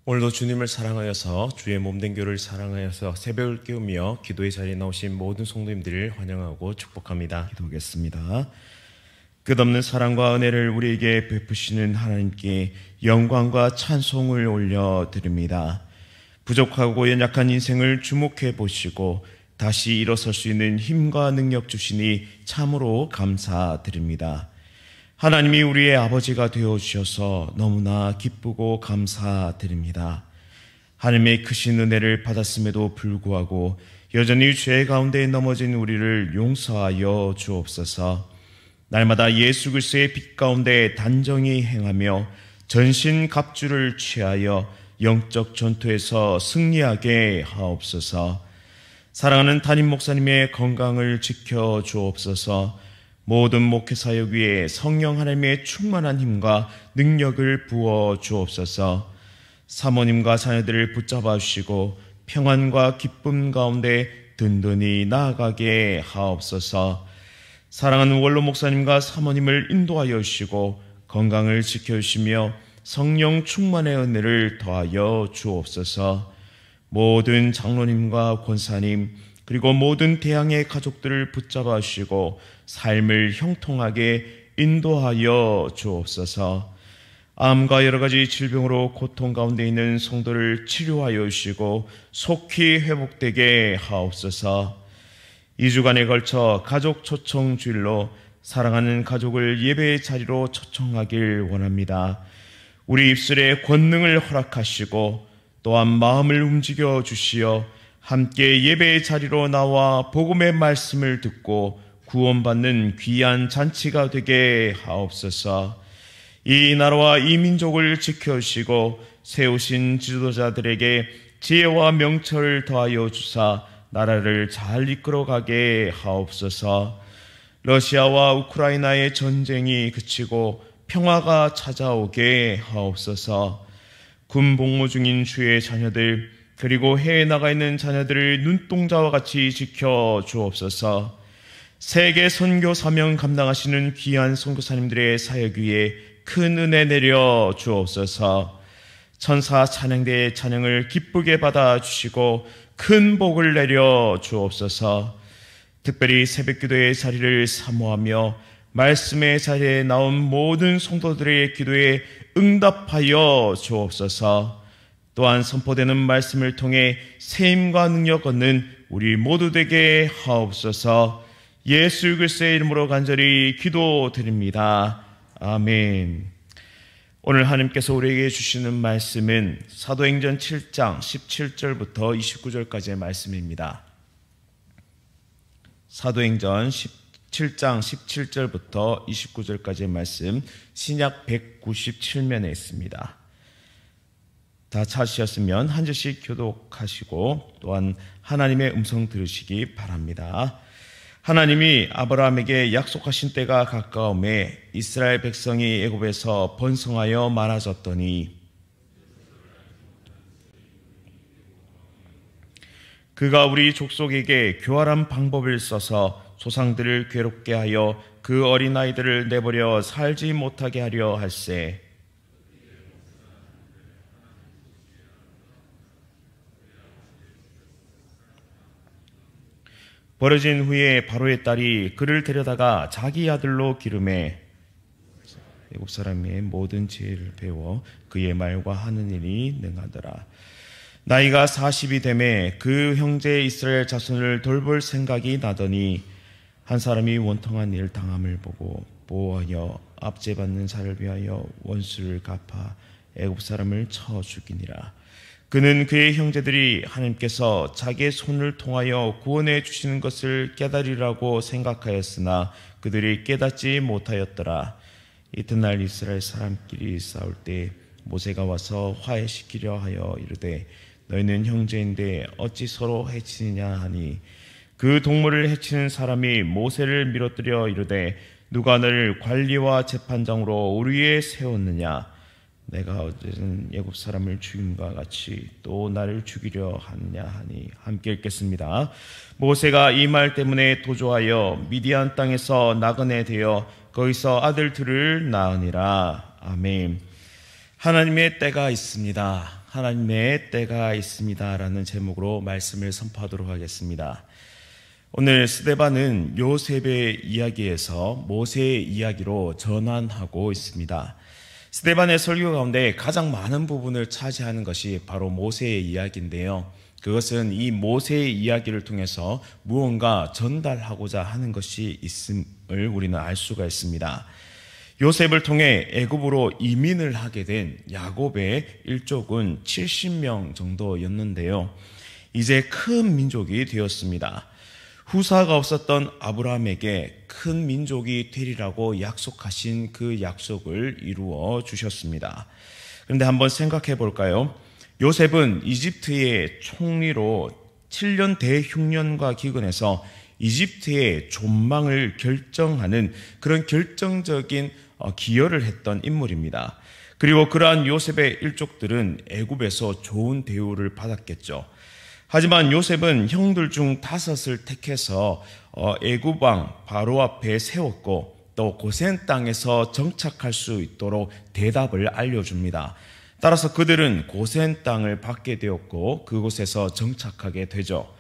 오늘도 주님을 사랑하여서 주의 몸된 교를 사랑하여서 새벽을 깨우며 기도의 자리에 나오신 모든 성도님들을 환영하고 축복합니다. 기도하겠습니다. 끝없는 사랑과 은혜를 우리에게 베푸시는 하나님께 영광과 찬송을 올려드립니다. 부족하고 연약한 인생을 주목해 보시고 다시 일어설 수 있는 힘과 능력 주시니 참으로 감사드립니다. 하나님이 우리의 아버지가 되어주셔서 너무나 기쁘고 감사드립니다. 하나님의 크신 은혜를 받았음에도 불구하고 여전히 죄 가운데 넘어진 우리를 용서하여 주옵소서. 날마다 예수 그리스도의 빛 가운데 단정히 행하며 전신갑주를 취하여 영적 전투에서 승리하게 하옵소서. 사랑하는 담임 목사님의 건강을 지켜 주옵소서. 모든 목회 사역 위에 성령 하나님의 충만한 힘과 능력을 부어 주옵소서. 사모님과 자녀들을 붙잡아 주시고 평안과 기쁨 가운데 든든히 나아가게 하옵소서. 사랑하는 원로 목사님과 사모님을 인도하여 주시고 건강을 지켜주시며 성령 충만의 은혜를 더하여 주옵소서. 모든 장로님과 권사님 그리고 모든 대항의 가족들을 붙잡아 주시고 삶을 형통하게 인도하여 주옵소서. 암과 여러 가지 질병으로 고통 가운데 있는 성도를 치료하여 주시고 속히 회복되게 하옵소서. 2주간에 걸쳐 가족 초청 주일로 사랑하는 가족을 예배의 자리로 초청하길 원합니다. 우리 입술에 권능을 허락하시고 또한 마음을 움직여 주시어 함께 예배의 자리로 나와 복음의 말씀을 듣고 구원받는 귀한 잔치가 되게 하옵소서. 이 나라와 이 민족을 지켜주시고 세우신 지도자들에게 지혜와 명철을 더하여 주사 나라를 잘 이끌어가게 하옵소서. 러시아와 우크라이나의 전쟁이 그치고 평화가 찾아오게 하옵소서. 군 복무 중인 주의 자녀들 그리고 해외에 나가 있는 자녀들을 눈동자와 같이 지켜 주옵소서. 세계 선교 사명 감당하시는 귀한 선교사님들의 사역 위에 큰 은혜 내려 주옵소서. 천사 찬양대의 찬양을 기쁘게 받아 주시고 큰 복을 내려 주옵소서. 특별히 새벽기도의 자리를 사모하며 말씀의 자리에 나온 모든 성도들의 기도에 응답하여 주옵소서. 또한 선포되는 말씀을 통해 세임과 능력 얻는 우리 모두 되게 하옵소서. 예수 그리스도의 이름으로 간절히 기도드립니다. 아멘. 오늘 하나님께서 우리에게 주시는 말씀은 사도행전 7장 17절부터 29절까지의 말씀입니다. 사도행전 7장 17절부터 29절까지의 말씀, 신약 197면에 있습니다. 다 찾으셨으면 한 절씩 교독하시고 또한 하나님의 음성 들으시기 바랍니다. 하나님이 아브라함에게 약속하신 때가 가까움에 이스라엘 백성이 애굽에서 번성하여 많아졌더니 그가 우리 족속에게 교활한 방법을 써서 조상들을 괴롭게 하여 그 어린아이들을 내버려 살지 못하게 하려 할세. 버려진 후에 바로의 딸이 그를 데려다가 자기 아들로 기름해 애굽 사람의 모든 지혜를 배워 그의 말과 하는 일이 능하더라. 나이가 40이 되매 그 형제 이스라엘 자손을 돌볼 생각이 나더니 한 사람이 원통한 일 당함을 보고 보호하여 압제받는 자를 위하여 원수를 갚아 애굽 사람을 쳐 죽이니라. 그는 그의 형제들이 하나님께서 자기의 손을 통하여 구원해 주시는 것을 깨달으라고 생각하였으나 그들이 깨닫지 못하였더라. 이튿날 이스라엘 사람끼리 싸울 때 모세가 와서 화해시키려 하여 이르되 너희는 형제인데 어찌 서로 해치느냐 하니 그 동물을 해치는 사람이 모세를 밀어뜨려 이르되 누가 너를 관리와 재판장으로 우리 위에 세웠느냐? 내가 어제는 애굽 사람을 죽임과 같이 또 나를 죽이려 하느냐 하니. 함께 읽겠습니다. 모세가 이 말 때문에 도조하여 미디안 땅에서 나그네 되어 거기서 아들 둘을 낳으니라. 아멘. 하나님의 때가 있습니다. 하나님의 때가 있습니다라는 제목으로 말씀을 선포하도록 하겠습니다. 오늘 스데반은 요셉의 이야기에서 모세의 이야기로 전환하고 있습니다. 스데반의 설교 가운데 가장 많은 부분을 차지하는 것이 바로 모세의 이야기인데요. 그것은 이 모세의 이야기를 통해서 무언가 전달하고자 하는 것이 있음을 우리는 알 수가 있습니다. 요셉을 통해 애굽으로 이민을 하게 된 야곱의 일족은 70명 정도였는데요. 이제 큰 민족이 되었습니다. 후사가 없었던 아브라함에게 큰 민족이 되리라고 약속하신 그 약속을 이루어 주셨습니다. 그런데 한번 생각해 볼까요? 요셉은 이집트의 총리로 7년 대흉년과 기근에서 이집트의 존망을 결정하는 그런 결정적인 기여를 했던 인물입니다. 그리고 그러한 요셉의 일족들은 애굽에서 좋은 대우를 받았겠죠. 하지만 요셉은 형들 중 5을 택해서 애굽 왕 바로 앞에 세웠고 또 고센 땅에서 정착할 수 있도록 대답을 알려줍니다. 따라서 그들은 고센 땅을 받게 되었고 그곳에서 정착하게 되죠.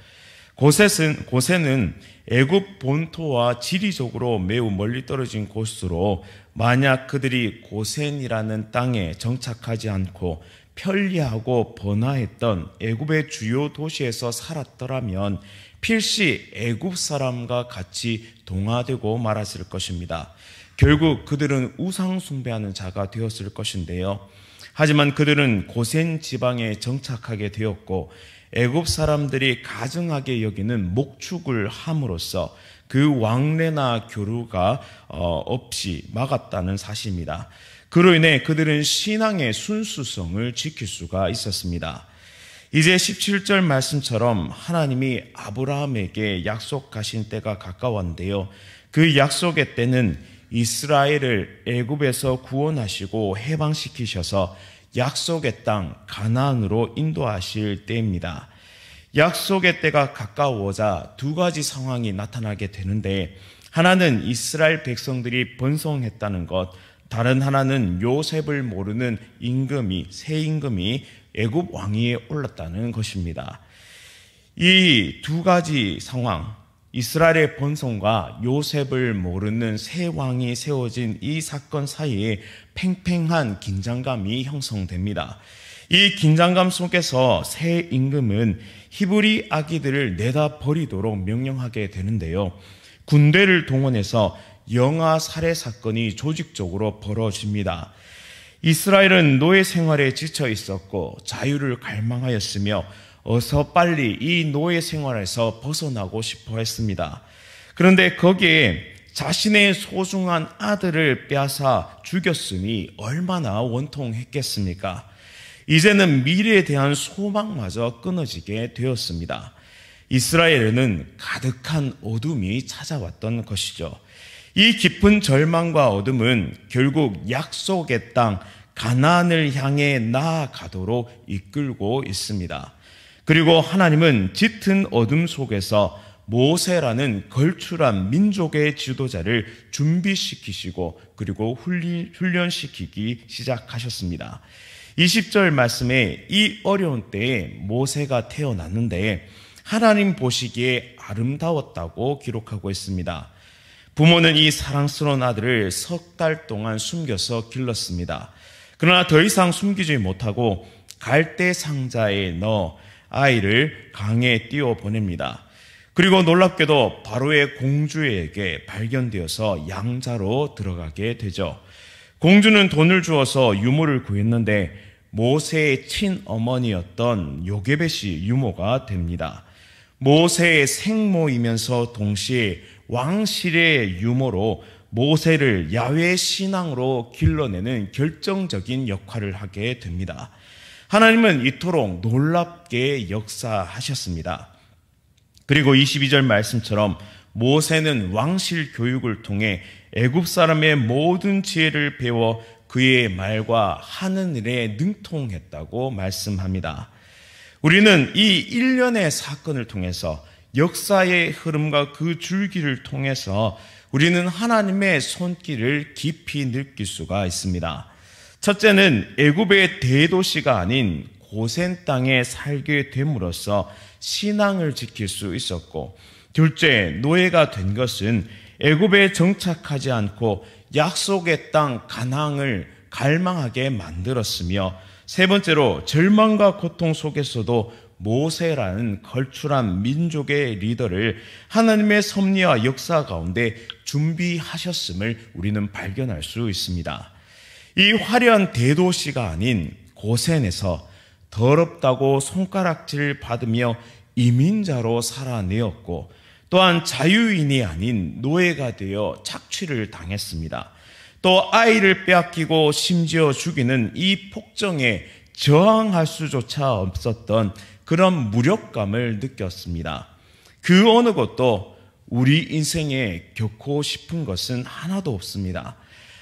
고센은 애굽 본토와 지리적으로 매우 멀리 떨어진 곳으로 만약 그들이 고센이라는 땅에 정착하지 않고 편리하고 번화했던 애굽의 주요 도시에서 살았더라면 필시 애굽 사람과 같이 동화되고 말았을 것입니다. 결국 그들은 우상 숭배하는 자가 되었을 것인데요. 하지만 그들은 고센 지방에 정착하게 되었고 애굽 사람들이 가증하게 여기는 목축을 함으로써 그 왕래나 교류가 없이 막았다는 사실입니다. 그로 인해 그들은 신앙의 순수성을 지킬 수가 있었습니다. 이제 17절 말씀처럼 하나님이 아브라함에게 약속하신 때가 가까웠는데요. 그 약속의 때는 이스라엘을 애굽에서 구원하시고 해방시키셔서 약속의 땅 가나안으로 인도하실 때입니다. 약속의 때가 가까워오자 2가지 상황이 나타나게 되는데 하나는 이스라엘 백성들이 번성했다는 것, 다른 하나는 요셉을 모르는 새 임금이 애굽 왕위에 올랐다는 것입니다. 이 2가지 상황, 이스라엘의 번성과 요셉을 모르는 새 왕이 세워진 이 사건 사이에 팽팽한 긴장감이 형성됩니다. 이 긴장감 속에서 새 임금은 히브리 아기들을 내다 버리도록 명령하게 되는데요. 군대를 동원해서 영아 살해 사건이 조직적으로 벌어집니다. 이스라엘은 노예 생활에 지쳐 있었고 자유를 갈망하였으며 어서 빨리 이 노예 생활에서 벗어나고 싶어 했습니다. 그런데 거기에 자신의 소중한 아들을 빼앗아 죽였으니 얼마나 원통했겠습니까? 이제는 미래에 대한 소망마저 끊어지게 되었습니다. 이스라엘에는 가득한 어둠이 찾아왔던 것이죠. 이 깊은 절망과 어둠은 결국 약속의 땅 가나안을 향해 나아가도록 이끌고 있습니다. 그리고 하나님은 짙은 어둠 속에서 모세라는 걸출한 민족의 지도자를 준비시키시고 그리고 훈련시키기 시작하셨습니다. 20절 말씀에 이 어려운 때에 모세가 태어났는데 하나님 보시기에 아름다웠다고 기록하고 있습니다. 부모는 이 사랑스러운 아들을 3달 동안 숨겨서 길렀습니다. 그러나 더 이상 숨기지 못하고 갈대 상자에 넣어 아이를 강에 띄워 보냅니다. 그리고 놀랍게도 바로의 공주에게 발견되어서 양자로 들어가게 되죠. 공주는 돈을 주어서 유모를 구했는데 모세의 친어머니였던 요게벳이 유모가 됩니다. 모세의 생모이면서 동시에 왕실의 유모로 모세를 야훼 신앙으로 길러내는 결정적인 역할을 하게 됩니다. 하나님은 이토록 놀랍게 역사하셨습니다. 그리고 22절 말씀처럼 모세는 왕실 교육을 통해 애굽 사람의 모든 지혜를 배워 그의 말과 하는 일에 능통했다고 말씀합니다. 우리는 이 일련의 사건을 통해서 역사의 흐름과 그 줄기를 통해서 우리는 하나님의 손길을 깊이 느낄 수가 있습니다. 첫째는 애굽의 대도시가 아닌 고센 땅에 살게 됨으로써 신앙을 지킬 수 있었고, 둘째, 노예가 된 것은 애굽에 정착하지 않고 약속의 땅 가나안을 갈망하게 만들었으며, 세 번째로 절망과 고통 속에서도 모세라는 걸출한 민족의 리더를 하나님의 섭리와 역사 가운데 준비하셨음을 우리는 발견할 수 있습니다. 이 화려한 대도시가 아닌 고센에서 더럽다고 손가락질 받으며 이민자로 살아내었고, 또한 자유인이 아닌 노예가 되어 착취를 당했습니다. 또 아이를 빼앗기고 심지어 죽이는 이 폭정에 저항할 수조차 없었던 그런 무력감을 느꼈습니다. 그 어느 것도 우리 인생에 겪고 싶은 것은 하나도 없습니다.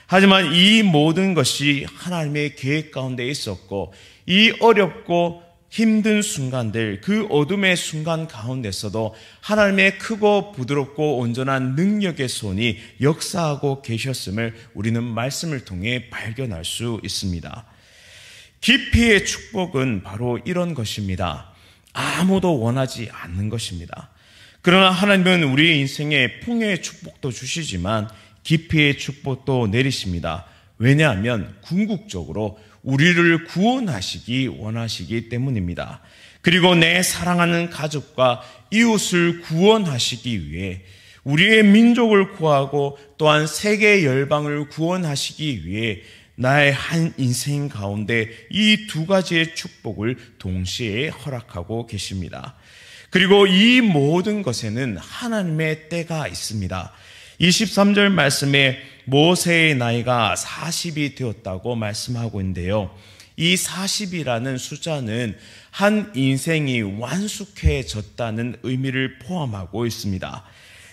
하지만 이 모든 것이 하나님의 계획 가운데 있었고, 이 어렵고 힘든 순간들, 그 어둠의 순간 가운데서도 하나님의 크고 부드럽고 온전한 능력의 손이 역사하고 계셨음을 우리는 말씀을 통해 발견할 수 있습니다. 기피의 축복은 바로 이런 것입니다. 아무도 원하지 않는 것입니다. 그러나 하나님은 우리의 인생에 풍요의 축복도 주시지만 기피의 축복도 내리십니다. 왜냐하면 궁극적으로 우리를 구원하시기 원하시기 때문입니다. 그리고 내 사랑하는 가족과 이웃을 구원하시기 위해, 우리의 민족을 구하고 또한 세계 열방을 구원하시기 위해 나의 한 인생 가운데 이 두 가지의 축복을 동시에 허락하고 계십니다. 그리고 이 모든 것에는 하나님의 때가 있습니다. 23절 말씀에 모세의 나이가 40이 되었다고 말씀하고 있는데요. 이 40이라는 숫자는 한 인생이 완숙해졌다는 의미를 포함하고 있습니다.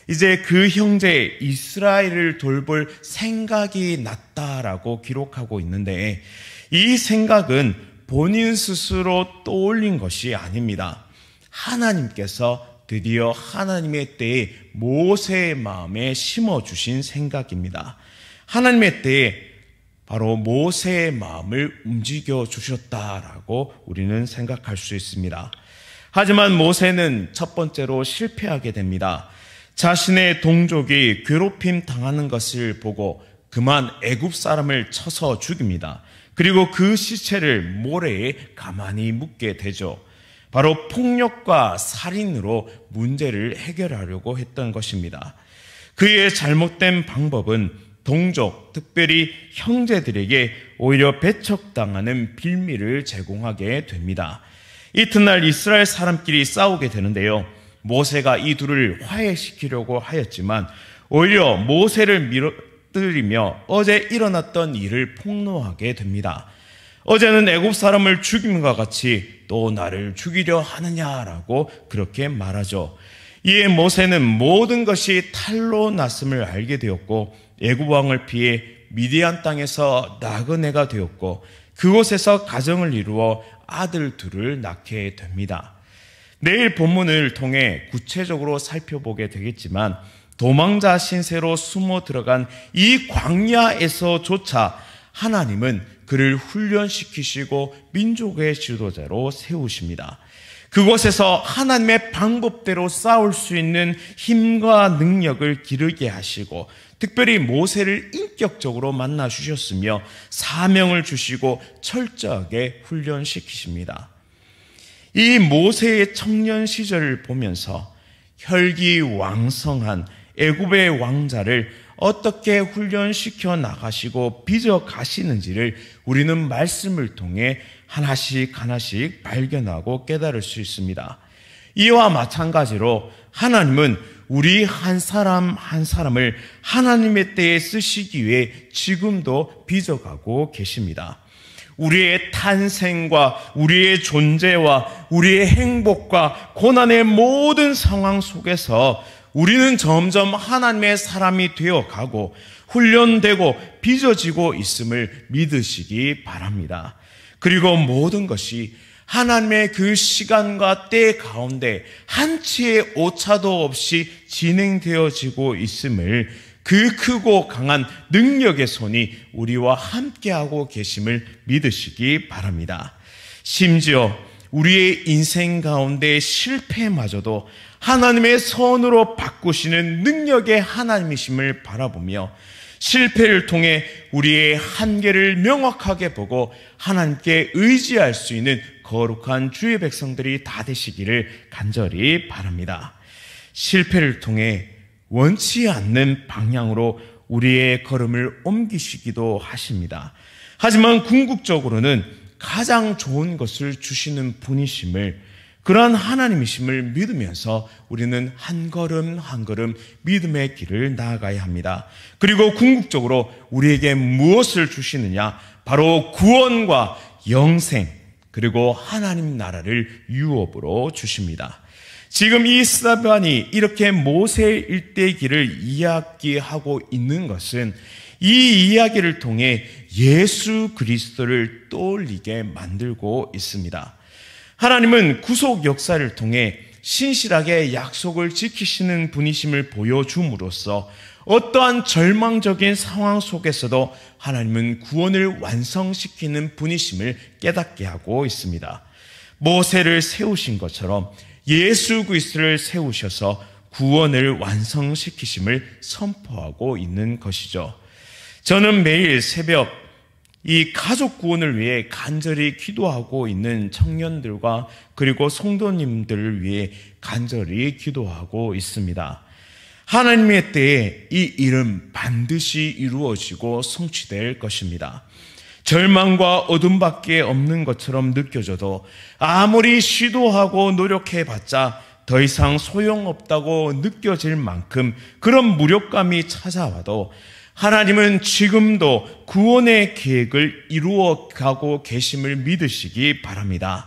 이제 그 형제 이스라엘을 돌볼 생각이 났다라고 기록하고 있는데, 이 생각은 본인 스스로 떠올린 것이 아닙니다. 하나님께서 드디어 하나님의 때에 모세의 마음에 심어주신 생각입니다. 하나님의 때에 바로 모세의 마음을 움직여 주셨다라고 우리는 생각할 수 있습니다. 하지만 모세는 첫 번째로 실패하게 됩니다. 자신의 동족이 괴롭힘 당하는 것을 보고 그만 애굽 사람을 쳐서 죽입니다. 그리고 그 시체를 모래에 가만히 묻게 되죠. 바로 폭력과 살인으로 문제를 해결하려고 했던 것입니다. 그의 잘못된 방법은 동족, 특별히 형제들에게 오히려 배척당하는 빌미를 제공하게 됩니다. 이튿날 이스라엘 사람끼리 싸우게 되는데요. 모세가 이 둘을 화해시키려고 하였지만 오히려 모세를 밀어뜨리며 어제 일어났던 일을 폭로하게 됩니다. 어제는 애굽 사람을 죽임과 같이 또 나를 죽이려 하느냐라고 그렇게 말하죠. 이에 모세는 모든 것이 탈로 났음을 알게 되었고, 애굽 왕을 피해 미디안 땅에서 나그네가 되었고, 그곳에서 가정을 이루어 아들 둘을 낳게 됩니다. 내일 본문을 통해 구체적으로 살펴보게 되겠지만, 도망자 신세로 숨어 들어간 이 광야에서조차 하나님은 그를 훈련시키시고 민족의 지도자로 세우십니다. 그곳에서 하나님의 방법대로 싸울 수 있는 힘과 능력을 기르게 하시고, 특별히 모세를 인격적으로 만나 주셨으며 사명을 주시고 철저하게 훈련시키십니다. 이 모세의 청년 시절을 보면서 혈기왕성한 애굽의 왕자를 어떻게 훈련시켜 나가시고 빚어 가시는지를 우리는 말씀을 통해 하나씩 발견하고 깨달을 수 있습니다. 이와 마찬가지로 하나님은 우리 한 사람 한 사람을 하나님의 때에 쓰시기 위해 지금도 빚어가고 계십니다. 우리의 탄생과 우리의 존재와 우리의 행복과 고난의 모든 상황 속에서 우리는 점점 하나님의 사람이 되어가고 훈련되고 빚어지고 있음을 믿으시기 바랍니다. 그리고 모든 것이 하나님의 그 시간과 때 가운데 한치의 오차도 없이 진행되어지고 있음을, 그 크고 강한 능력의 손이 우리와 함께하고 계심을 믿으시기 바랍니다. 심지어 우리의 인생 가운데 실패마저도 하나님의 선으로 바꾸시는 능력의 하나님이심을 바라보며 실패를 통해 우리의 한계를 명확하게 보고 하나님께 의지할 수 있는 거룩한 주의 백성들이 다 되시기를 간절히 바랍니다. 실패를 통해 원치 않는 방향으로 우리의 걸음을 옮기시기도 하십니다. 하지만 궁극적으로는 가장 좋은 것을 주시는 분이심을, 그러한 하나님이심을 믿으면서 우리는 한 걸음 한 걸음 믿음의 길을 나아가야 합니다. 그리고 궁극적으로 우리에게 무엇을 주시느냐? 바로 구원과 영생, 그리고 하나님 나라를 유업으로 주십니다. 지금 이 스데반이 이렇게 모세의 일대기를 이야기하고 있는 것은 이 이야기를 통해 예수 그리스도를 떠올리게 만들고 있습니다. 하나님은 구속 역사를 통해 신실하게 약속을 지키시는 분이심을 보여줌으로써 어떠한 절망적인 상황 속에서도 하나님은 구원을 완성시키는 분이심을 깨닫게 하고 있습니다. 모세를 세우신 것처럼 예수 그리스도를 세우셔서 구원을 완성시키심을 선포하고 있는 것이죠. 저는 매일 새벽 이 가족 구원을 위해 간절히 기도하고 있는 청년들과 그리고 성도님들을 위해 간절히 기도하고 있습니다. 하나님의 때에 이 일은 반드시 이루어지고 성취될 것입니다. 절망과 어둠밖에 없는 것처럼 느껴져도 아무리 시도하고 노력해봤자 더 이상 소용없다고 느껴질 만큼 그런 무력감이 찾아와도 하나님은 지금도 구원의 계획을 이루어가고 계심을 믿으시기 바랍니다.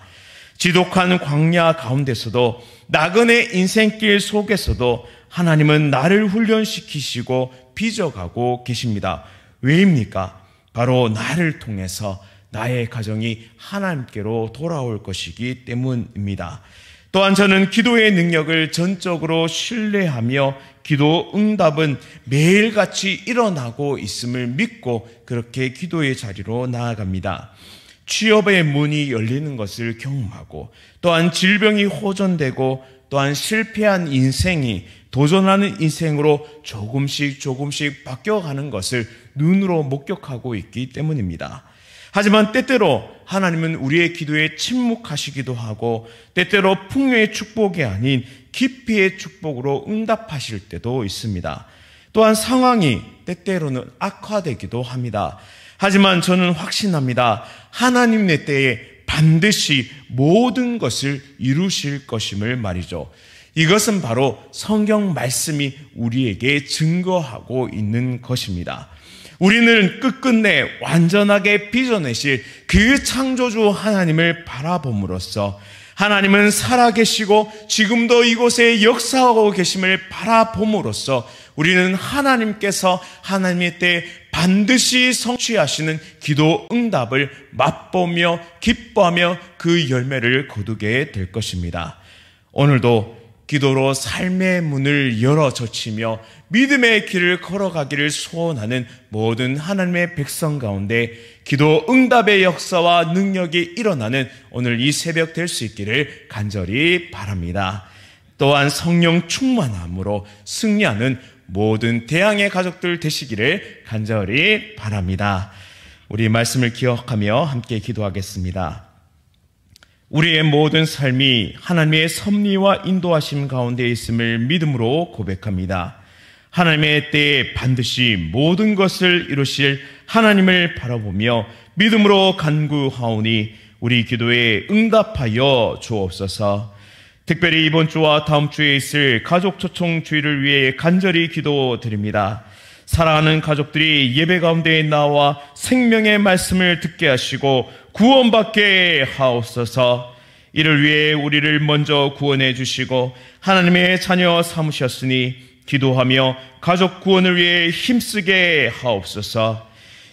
지독한 광야 가운데서도 나그네 인생길 속에서도 하나님은 나를 훈련시키시고 빚어가고 계십니다. 왜입니까? 바로 나를 통해서 나의 가정이 하나님께로 돌아올 것이기 때문입니다. 또한 저는 기도의 능력을 전적으로 신뢰하며 기도 응답은 매일같이 일어나고 있음을 믿고 그렇게 기도의 자리로 나아갑니다. 취업의 문이 열리는 것을 경험하고 또한 질병이 호전되고 또한 실패한 인생이 도전하는 인생으로 조금씩 바뀌어가는 것을 눈으로 목격하고 있기 때문입니다. 하지만 때때로 하나님은 우리의 기도에 침묵하시기도 하고 때때로 풍요의 축복이 아닌 기피의 축복으로 응답하실 때도 있습니다. 또한 상황이 때때로는 악화되기도 합니다. 하지만 저는 확신합니다. 하나님의 때에 반드시 모든 것을 이루실 것임을 말이죠. 이것은 바로 성경 말씀이 우리에게 증거하고 있는 것입니다. 우리는 끝끝내 완전하게 빚어내실 그 창조주 하나님을 바라봄으로써 하나님은 살아계시고 지금도 이곳에 역사하고 계심을 바라봄으로써 우리는 하나님께서 하나님의 때에 반드시 성취하시는 기도 응답을 맛보며 기뻐하며 그 열매를 거두게 될 것입니다. 오늘도 기도로 삶의 문을 열어 젖히며 믿음의 길을 걸어가기를 소원하는 모든 하나님의 백성 가운데 기도 응답의 역사와 능력이 일어나는 오늘 이 새벽 될 수 있기를 간절히 바랍니다. 또한 성령 충만함으로 승리하는 모든 대항의 가족들 되시기를 간절히 바랍니다. 우리 말씀을 기억하며 함께 기도하겠습니다. 우리의 모든 삶이 하나님의 섭리와 인도하심 가운데 있음을 믿음으로 고백합니다. 하나님의 때에 반드시 모든 것을 이루실 하나님을 바라보며 믿음으로 간구하오니 우리 기도에 응답하여 주옵소서. 특별히 이번 주와 다음 주에 있을 가족 초청 주일을 위해 간절히 기도드립니다. 사랑하는 가족들이 예배 가운데 나와 생명의 말씀을 듣게 하시고 구원받게 하옵소서. 이를 위해 우리를 먼저 구원해 주시고 하나님의 자녀 삼으셨으니 기도하며 가족 구원을 위해 힘쓰게 하옵소서.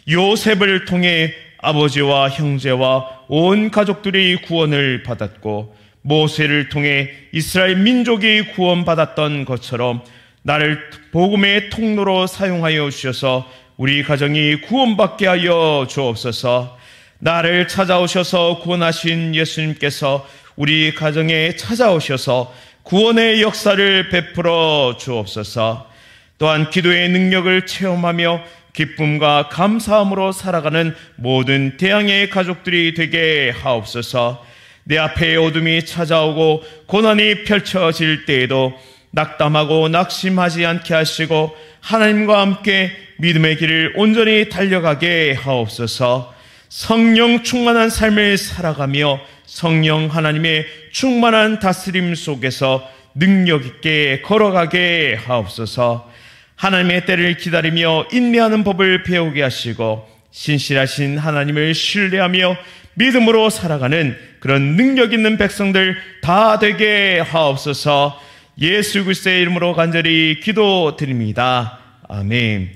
요셉을 통해 아버지와 형제와 온 가족들이 구원을 받았고 모세를 통해 이스라엘 민족이 구원받았던 것처럼 나를 복음의 통로로 사용하여 주셔서 우리 가정이 구원받게 하여 주옵소서. 나를 찾아오셔서 구원하신 예수님께서 우리 가정에 찾아오셔서 구원의 역사를 베풀어 주옵소서. 또한 기도의 능력을 체험하며 기쁨과 감사함으로 살아가는 모든 대양의 가족들이 되게 하옵소서. 내 앞에 어둠이 찾아오고 고난이 펼쳐질 때에도 낙담하고 낙심하지 않게 하시고 하나님과 함께 믿음의 길을 온전히 달려가게 하옵소서. 성령 충만한 삶을 살아가며 성령 하나님의 충만한 다스림 속에서 능력 있게 걸어가게 하옵소서. 하나님의 때를 기다리며 인내하는 법을 배우게 하시고 신실하신 하나님을 신뢰하며 믿음으로 살아가는 그런 능력 있는 백성들 다 되게 하옵소서. 예수 그리스도의 이름으로 간절히 기도드립니다. 아멘.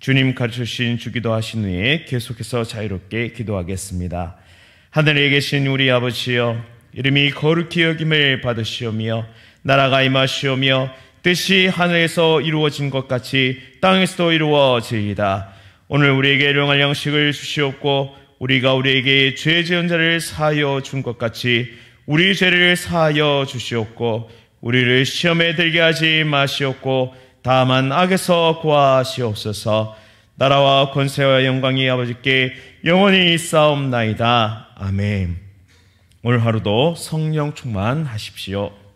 주님 가르쳐주신 주기도 하신 후에 계속해서 자유롭게 기도하겠습니다. 하늘에 계신 우리 아버지여, 이름이 거룩히 여김을 받으시오며 나라가 임하시오며 뜻이 하늘에서 이루어진 것 같이 땅에서도 이루어지이다. 오늘 우리에게 일용할 양식을 주시옵고 우리가 우리에게 죄 지은 자를 사하여 준 것 같이 우리 죄를 사하여 주시옵고 우리를 시험에 들게 하지 마시옵고 다만 악에서 구하시옵소서. 나라와 권세와 영광이 아버지께 영원히 있사옵나이다. 아멘. 오늘 하루도 성령 충만하십시오.